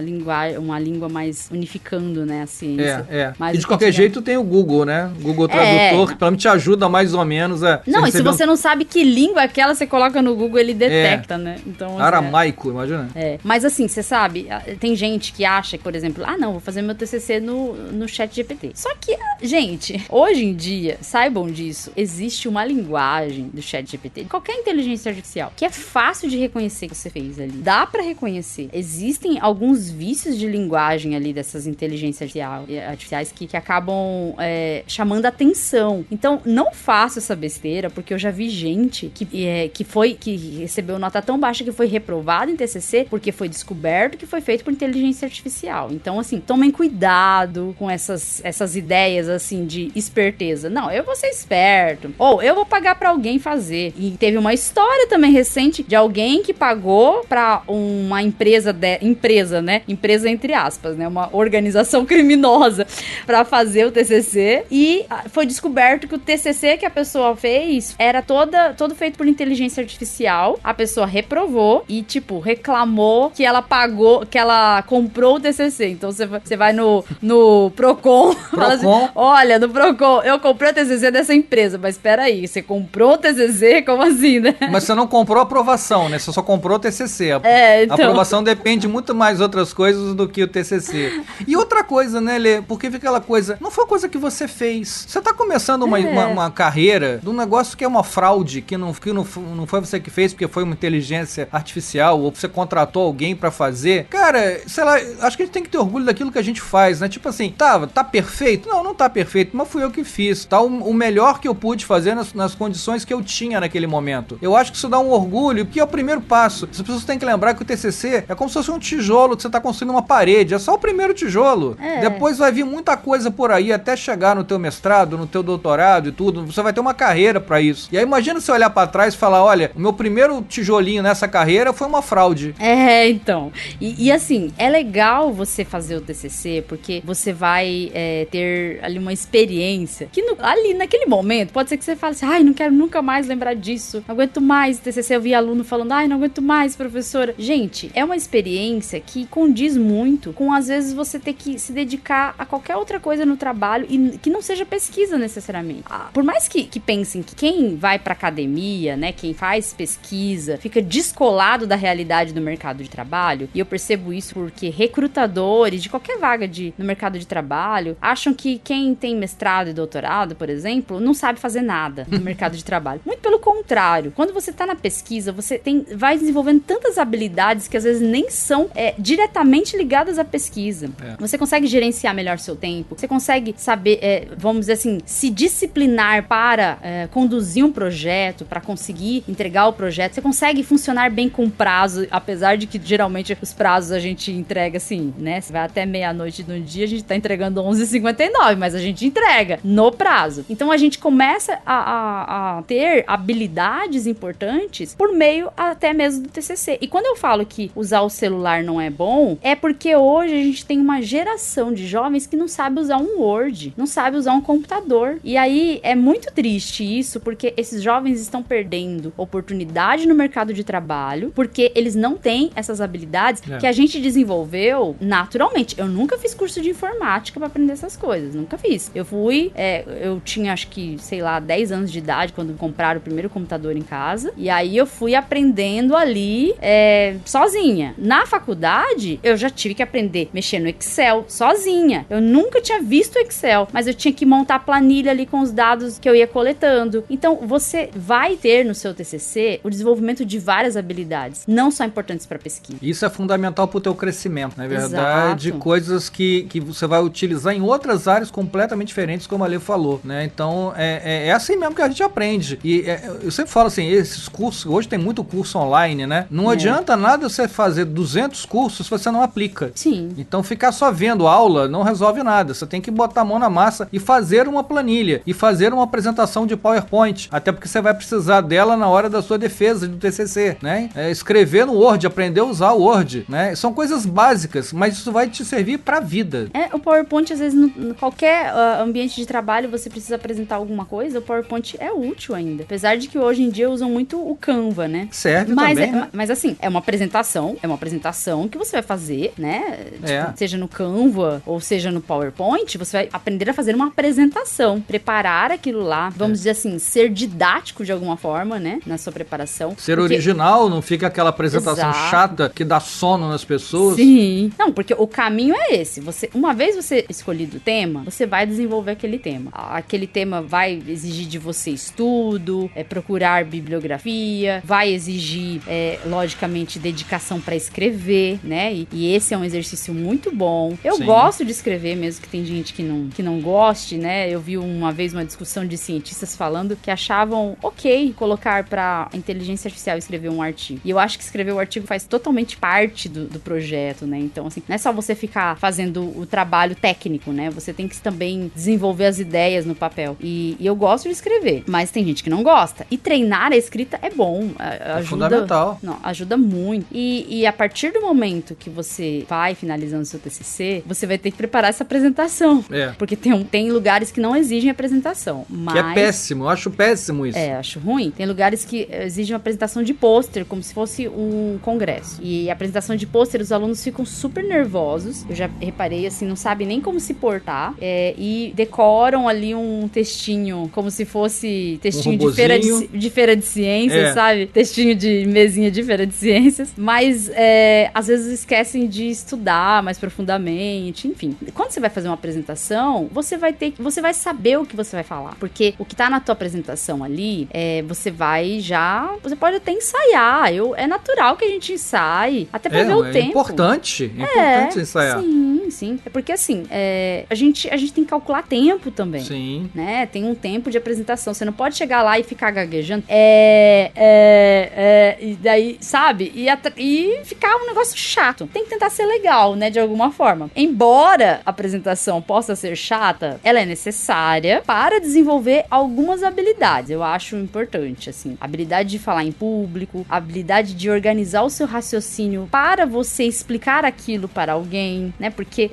língua mais unificando, né? A ciência. Mas e de qualquer jeito tem o Google, né? Google Tradutor, que pelo menos te ajuda mais ou menos a... Não, e se você não sabe que língua é aquela, você coloca no Google, ele detecta, né? Então, aramaico, imagina. Mas assim, você sabe, tem gente que acha que, por exemplo, vou fazer meu TCC no chat GPT. Só que, gente, hoje em dia, saibam disso, existe uma linguagem do chat GPT, qualquer inteligência artificial, que é fácil de reconhecer que você fez ali. Dá pra reconhecer. Existem alguns vícios de linguagem ali dessas inteligências artificiais que acabam chamando atenção. Então, não faça essa besteira, porque eu já vi gente que recebeu nota tão baixa que foi reprovada em TCC porque foi descoberto que foi feito por inteligência artificial. Então, assim, tomem cuidado com essas ideias, assim, de esperteza. Não, eu vou ser esperto. Ou eu vou pagar pra alguém fazer. E teve uma história também recente de alguém que pagou pra uma empresa, né? Empresa entre aspas, né? Uma organização criminosa pra fazer o TCC. E foi descoberto que o TCC que a pessoa fez era todo feito por inteligência artificial. A pessoa reprovou e, tipo, reclamou que ela pagou, que ela comprou o TCC. Então, você vai no Procon. Fala assim, olha, no Procon, eu comprei o TCC dessa empresa. Mas peraí, você comprou o TCC? Como assim, né? Mas você não comprou a aprovação, né? Você só comprou o TCC. Então... A aprovação depende muito mais de outras coisas do que o TCC. E outra coisa, né, Lê? Porque fica aquela coisa, não foi coisa que você fez. Você tá começando uma carreira de um negócio que é uma fraude, que não foi você que fez porque foi uma inteligência artificial ou você contratou alguém pra fazer. Cara, sei lá, acho que a gente tem que ter orgulho daquilo que a gente faz, né? Tipo assim, tá perfeito? Não tá perfeito, mas fui eu que fiz. Tá o melhor que eu pude fazer nas condições que eu tinha naquele momento. Eu acho que isso dá um orgulho, porque é o primeiro passo. As pessoas têm que lembrar que o TCC é como se fosse um tijolo que você tá construindo uma parede. É só o primeiro tijolo. Depois vai vir muita coisa por aí, até chegar no teu mestrado, no teu doutorado e tudo. Você vai ter uma carreira pra isso. E aí imagina você olhar pra trás e falar, olha, o meu primeiro tijolinho nessa carreira foi uma fraude. Então. E assim, é legal você fazer o TCC, porque você vai ter ali uma experiência que ali naquele momento, pode ser que você fale assim, não quero nunca mais lembrar disso, não aguento mais TCC. Eu vi aluno falando, não aguento mais, professora. Gente, é uma experiência que condiz muito com, às vezes, você ter que se dedicar a qualquer outra coisa no trabalho e que não seja pesquisa necessariamente. Por mais que pensem que quem vai pra academia, né, quem faz pesquisa, fica descolado da realidade do mercado de trabalho, e eu percebo isso porque recrutadores de qualquer vaga no mercado de trabalho acham que quem tem mestrado e doutorado, por exemplo, não sabe fazer nada no mercado de trabalho. Muito pelo contrário. Quando você tá na pesquisa, você vai desenvolvendo tantas habilidades que às vezes nem são são diretamente ligadas à pesquisa. Você consegue gerenciar melhor seu tempo, você consegue saber, vamos dizer assim, se disciplinar para conduzir um projeto, para conseguir entregar o projeto, você consegue funcionar bem com prazo, apesar de que geralmente os prazos a gente entrega assim, né? Você vai até meia-noite de um dia, a gente tá entregando 11h59, mas a gente entrega no prazo. Então a gente começa a ter habilidades importantes por meio até mesmo do TCC. E quando eu falo que usar o celular não é bom, é porque hoje a gente tem uma geração de jovens que não sabe usar um Word, não sabe usar um computador. E aí é muito triste isso, porque esses jovens estão perdendo oportunidade no mercado de trabalho, porque eles não têm essas habilidades que a gente desenvolveu naturalmente. Eu nunca fiz curso de informática pra aprender essas coisas, nunca fiz. Eu tinha acho que, sei lá, 10 anos de idade quando compraram o primeiro computador em casa, e aí eu fui aprendendo ali sozinha. Na faculdade, eu já tive que aprender a mexer no Excel sozinha. Eu nunca tinha visto o Excel, mas eu tinha que montar a planilha ali com os dados que eu ia coletando. Então, você vai ter no seu TCC o desenvolvimento de várias habilidades, não só importantes para pesquisa. Isso é fundamental para o teu crescimento, na verdade. Exato. Coisas que você vai utilizar em outras áreas completamente diferentes, como a Lê falou, né? Então, é assim mesmo que a gente aprende. E eu sempre falo assim, esses cursos, hoje tem muito curso online, né? Não adianta nada você fazer 200 cursos se você não aplica. Sim. Então, ficar só vendo aula não resolve nada. Você tem que botar a mão na massa e fazer uma planilha, e fazer uma apresentação de PowerPoint, até porque você vai precisar dela na hora da sua defesa do TCC, né? Escrever no Word, aprender a usar o Word, né? São coisas básicas, mas isso vai te servir pra vida. O PowerPoint, às vezes, em qualquer ambiente de trabalho, você precisa apresentar alguma coisa, o PowerPoint é útil ainda. Apesar de que hoje em dia usam muito o Canva, né? Serve também, né? Mas assim, é uma apresentação que você vai fazer, né? Tipo, seja no Canva ou seja no PowerPoint, você vai aprender a fazer uma apresentação, preparar aquilo lá, vamos dizer assim, ser didático de alguma forma, né? Na sua preparação. Ser original, não fica aquela apresentação chata que dá sono nas pessoas. Sim. Não, porque o caminho é esse. Uma vez você escolhido o tema, você vai desenvolver aquele tema. Aquele tema vai exigir de você estudo, procurar bibliografia, vai exigir, logicamente, dedicação para escrever, né? E esse é um exercício muito bom. Eu gosto de escrever, mesmo que tem gente que não goste, né? Eu vi uma vez uma discussão de cientistas falando que achavam ok colocar pra inteligência artificial escrever um artigo. E eu acho que escrever o artigo faz totalmente parte do projeto, né? Então, assim, não é só você ficar fazendo o trabalho técnico, né? Você tem que também desenvolver as ideias no papel. E eu gosto de escrever, mas tem gente que não gosta. E treinar a escrita é bom. Ajuda, fundamental. Não, ajuda muito. E a partir do momento que você vai finalizando seu TCC, você vai ter que preparar essa apresentação. Porque tem lugares que não exigem apresentação. Mas... Que é péssimo, eu acho péssimo isso. Acho ruim. Tem lugares que exigem uma apresentação de pôster, como se fosse um congresso. E a apresentação de pôster, os alunos ficam super nervosos. Eu já reparei, assim, não sabem nem como se portar. E decoram ali um textinho, como se fosse textinho de feira de ciências, sabe? Textinho de mesinha de feira de ciências. Mas, às vezes, esquecem de estudar mais profundamente. Enfim, quando você vai fazer uma apresentação, você vai saber o que você vai falar. Porque o que tá na tua apresentação ali, você pode até ensaiar. É natural que a gente ensaie, até pra ver o tempo. É importante ensaiar. Sim. É porque assim, a gente tem que calcular tempo também. Sim. Né? Tem um tempo de apresentação. Você não pode chegar lá e ficar gaguejando. E daí, sabe? E ficar um negócio chato. Tem que tentar ser legal, né? De alguma forma. Embora a apresentação possa ser chata, ela é necessária para desenvolver algumas habilidades. Eu acho importante, assim. Habilidade de falar em público, habilidade de organizar o seu raciocínio para você explicar aquilo para alguém, né? Porque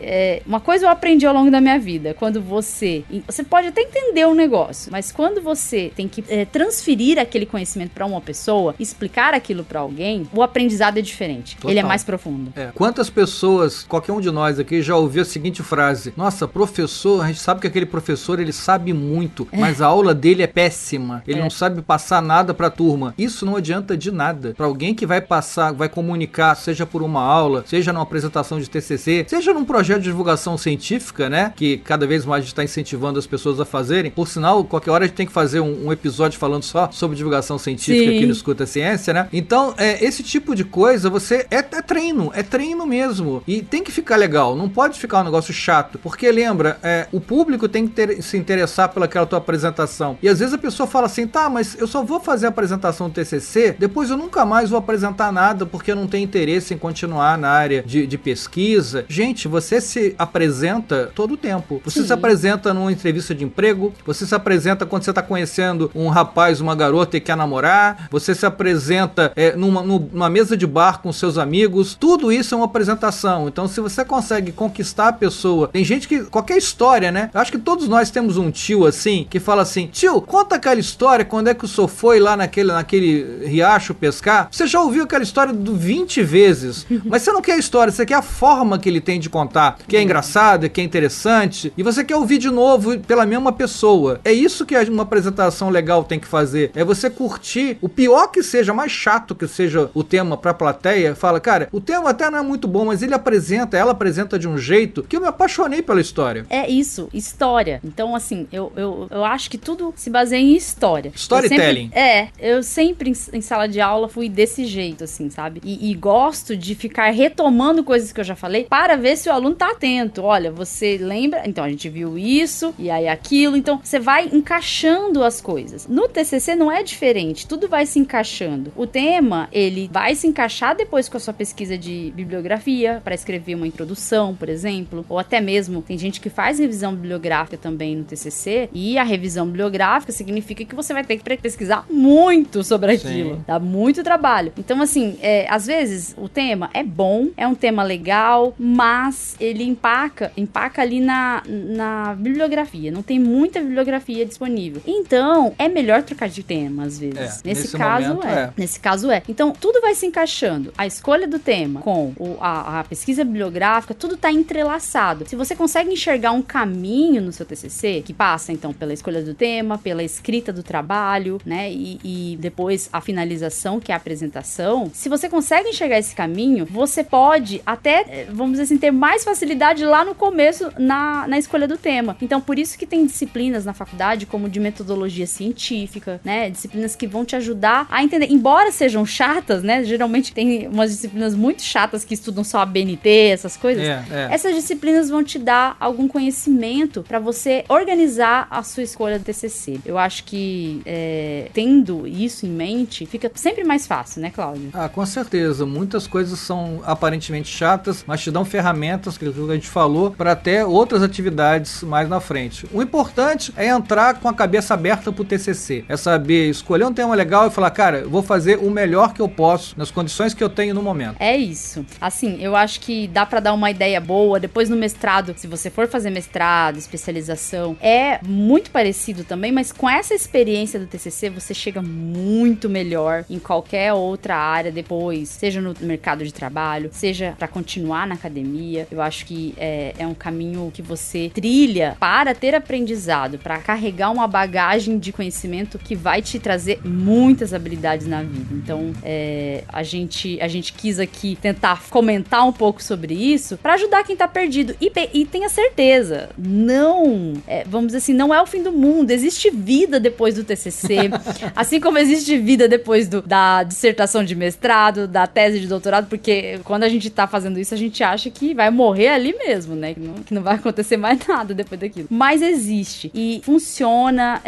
uma coisa eu aprendi ao longo da minha vida. Quando você pode até entender o negócio, mas quando você tem que transferir aquele conhecimento para uma pessoa, explicar aquilo para alguém, o aprendizado é diferente. Total. Ele é mais profundo. Quantas pessoas, qualquer um de nós aqui, já ouviu a seguinte frase: nossa, professor, a gente sabe que aquele professor, ele sabe muito, mas a aula dele é péssima. Ele não sabe passar nada pra turma. Isso não adianta de nada. Pra alguém que vai passar, vai comunicar, seja por uma aula, seja numa apresentação de TCC, seja num projeto de divulgação científica, né? Que cada vez mais a gente tá incentivando as pessoas a fazerem. Por sinal, qualquer hora a gente tem que fazer um episódio falando só sobre divulgação científica aqui no Escuta Ciência, né? Então, esse tipo de coisa, você é é treino mesmo. E tem que ficar legal, não pode ficar um negócio chato. Porque lembra, o público tem que se interessar pelaquela tua apresentação. E às vezes a pessoa fala assim, tá, mas eu só vou fazer a apresentação do TCC, depois eu nunca mais vou apresentar nada porque eu não tenho interesse em continuar na área de pesquisa. Gente, você se apresenta todo o tempo. Você se apresenta numa entrevista de emprego, você se apresenta quando você tá conhecendo um rapaz, uma garota e quer namorar, você se apresenta numa mesa de bar com seus amigos. Tudo isso é uma apresentação. Então, se você consegue conquistar a pessoa, tem gente que, qualquer história, né? Eu acho que todos nós temos um tio assim, que fala assim, tio, conta aquela história, quando é que o senhor foi lá naquele riacho pescar? Você já ouviu aquela história 20 vezes, mas você não quer a história, você quer a forma que ele tem de contar, que é engraçada, que é interessante, e você quer ouvir de novo pela mesma pessoa. É isso que uma apresentação legal tem que fazer, é você curtir, o pior que seja, mais chato que seja o tema pra plateia, fala, cara, o tema até não é muito bom, mas ela apresenta de um jeito que eu me apaixonei pela história. É isso, história. Então, assim, eu acho que tudo se baseia em história. Storytelling. Eu sempre em sala de aula fui desse jeito, assim, sabe? E gosto de ficar retomando coisas que eu já falei para ver se o aluno tá atento. Olha, você lembra? Então, a gente viu isso, e aí aquilo. Então, você vai encaixando as coisas. No TCC não é diferente. Tudo vai se encaixando. O tema, ele vai se encaixar depois com a sua pesquisa de bibliografia, para escrever uma introdução, por exemplo. Ou até mesmo, tem gente que faz revisão bibliográfica também no TCC, e a revisão bibliográfica significa que você vai ter que pesquisar muito sobre aquilo. Sim. Dá muito trabalho. Então, assim, às vezes o tema é bom, é um tema legal, mas ele empaca ali na bibliografia. Não tem muita bibliografia disponível. Então, é melhor trocar de tema, às vezes. Nesse caso é. Então, tudo vai se encaixando. A escolha do tema com a pesquisa bibliográfica, tudo tá entrelaçado. Se você consegue enxergar um caminho no seu TCC, que passa, então, pela escolha do tema, pela escrita do trabalho, né, e depois a finalização, que é a apresentação, se você consegue enxergar esse caminho, você pode até, vamos dizer assim, ter mais facilidade lá no começo na escolha do tema. Então, por isso que tem disciplinas na faculdade, como de metodologia científica, né, disciplinas que vão te ajudar a entender, embora sejam chatas, né, geralmente tem umas disciplinas muito chatas que estudam só a BNT, essas coisas, essas disciplinas vão te dar algum conhecimento para você organizar a sua escolha do TCC. Eu acho que tendo isso em mente, fica sempre mais fácil, né, Cláudio? Ah, com certeza. Muitas coisas são aparentemente chatas, mas te dão ferramentas, que a gente falou, para até outras atividades mais na frente. O importante é entrar com a cabeça aberta pro TCC. É saber escolher um tema legal e falar, cara, eu vou fazer o melhor que eu posso nas condições que eu tenho no momento. É isso. Assim, eu acho que dá para dar uma ideia boa. Depois no mestrado, se você for fazer mestrado, especialização, é muito parecido também, mas com essa experiência do TCC, você chega muito melhor em qualquer outra área depois, seja no mercado de trabalho, seja para continuar na academia. Eu acho que é um caminho que você trilha para ter aprendizado, para carregar uma bagagem de conhecimento que vai te trazer muitas habilidades na vida. Então, a gente quis aqui tentar comentar um pouco sobre isso para ajudar quem tá perdido. E tenha certeza, vamos dizer assim, não é o fim do mundo. Existe vida depois do TCC, assim como existe vida depois da dissertação de mestrado, da tese de doutorado, porque quando a gente tá fazendo isso, a gente acha que vai morrer ali mesmo, né? Que não vai acontecer mais nada depois daquilo. Mas existe. E funciona,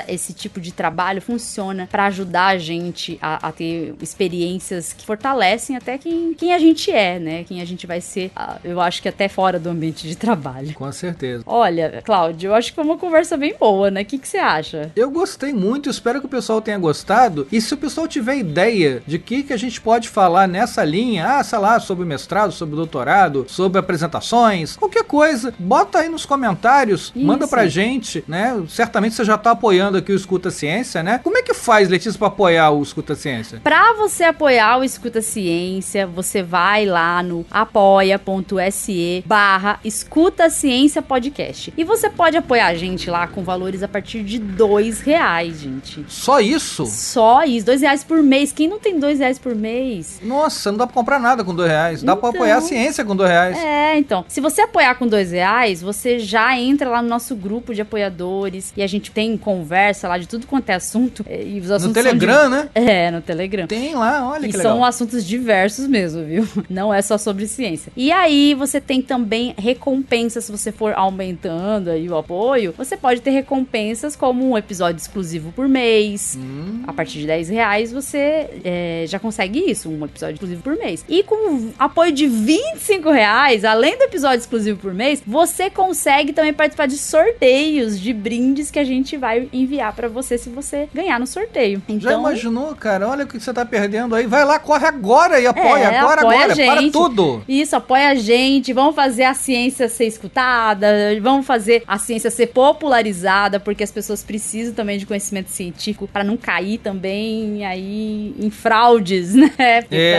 esse tipo de trabalho funciona para ajudar a gente a ter experiências que fortalecem até quem a gente é, né? Quem a gente vai ser, eu acho que até fora do ambiente de trabalho. Com certeza. Olha, Cláudio, eu acho que foi uma conversa bem boa, né? O que você acha? Eu gostei muito, espero que o pessoal tenha gostado. E se o pessoal tiver ideia de que a gente pode falar nessa linha, sei lá, sobre mestrado, sobre doutorado, sobre apresentações, qualquer coisa, bota aí nos comentários, manda pra gente, né? Certamente você já tá apoiando aqui o Escuta Ciência, né? Como é que faz, Letícia, pra apoiar o Escuta Ciência? Pra você apoiar o Escuta Ciência, você vai lá no apoia.se/Escuta Ciência Podcast. E você pode apoiar a gente lá com valores a partir de R$2, gente. Só isso? Só isso, R$2 por mês. Quem não tem R$2 por mês? Nossa, não dá pra comprar nada com R$2. Dá pra apoiar a ciência com R$2. Então. Se você apoiar com R$2, você já entra lá no nosso grupo de apoiadores e a gente tem conversa lá de tudo quanto é assunto. E os assuntos no Telegram, né? No Telegram. Tem lá, olha que legal. E são assuntos diversos mesmo, viu? Não é só sobre ciência. E aí você tem também recompensas, se você for aumentando aí o apoio, você pode ter recompensas como um episódio exclusivo por mês. A partir de R$10 você já consegue isso, um episódio exclusivo por mês. E com apoio de R$25, além do episódio exclusivo por mês, você consegue também participar de sorteios de brindes que a gente vai enviar pra você se você ganhar no sorteio. Então, já imaginou, cara? Olha o que você tá perdendo aí. Vai lá, corre agora e apoia. apoia agora. Para tudo. Isso, apoia a gente. Vamos fazer a ciência ser escutada. Vamos fazer a ciência ser popularizada, porque as pessoas precisam também de conhecimento científico pra não cair também aí em fraudes, né?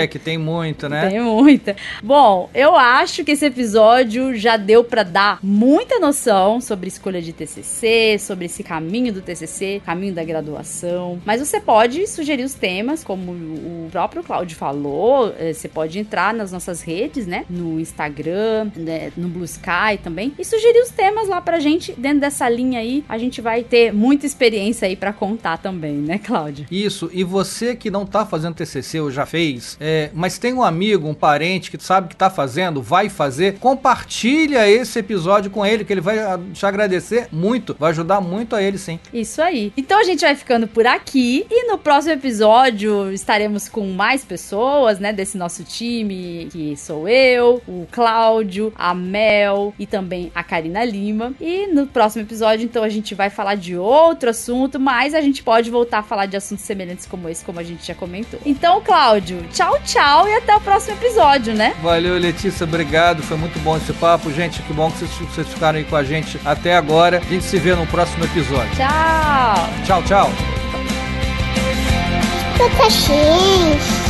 Que tem muito, né? Tem muita. Bom, eu acho que esse episódio já deu pra dar muita noção sobre escolha de TCC, sobre esse caminho do TCC, caminho da graduação. Mas você pode sugerir os temas, como o próprio Cláudio falou. Você pode entrar nas nossas redes, né? No Instagram, né? No Blue Sky também. E sugerir os temas lá pra gente. Dentro dessa linha aí, a gente vai ter muita experiência aí pra contar também, né, Cláudio? Isso. E você que não tá fazendo TCC ou já fez, mas tem um amigo, um parente que sabe que tá fazendo, vai fazer, compartilha esse episódio com ele, que ele vai te agradecer muito, vai ajudar muito a ele, sim. Isso aí. Então a gente vai ficando por aqui e no próximo episódio estaremos com mais pessoas, né, desse nosso time, que sou eu, o Cláudio, a Mel e também a Karina Lima. E no próximo episódio, então, a gente vai falar de outro assunto, mas a gente pode voltar a falar de assuntos semelhantes como esse, como a gente já comentou. Então, Cláudio, tchau, tchau e até o próximo episódio, né? Valeu, Letícia, obrigado, foi muito bom esse papo, gente, que bom que vocês ficaram aí com a gente até agora. A gente se vê no próximo episódio. Tchau! Tchau, tchau! Muita ciência.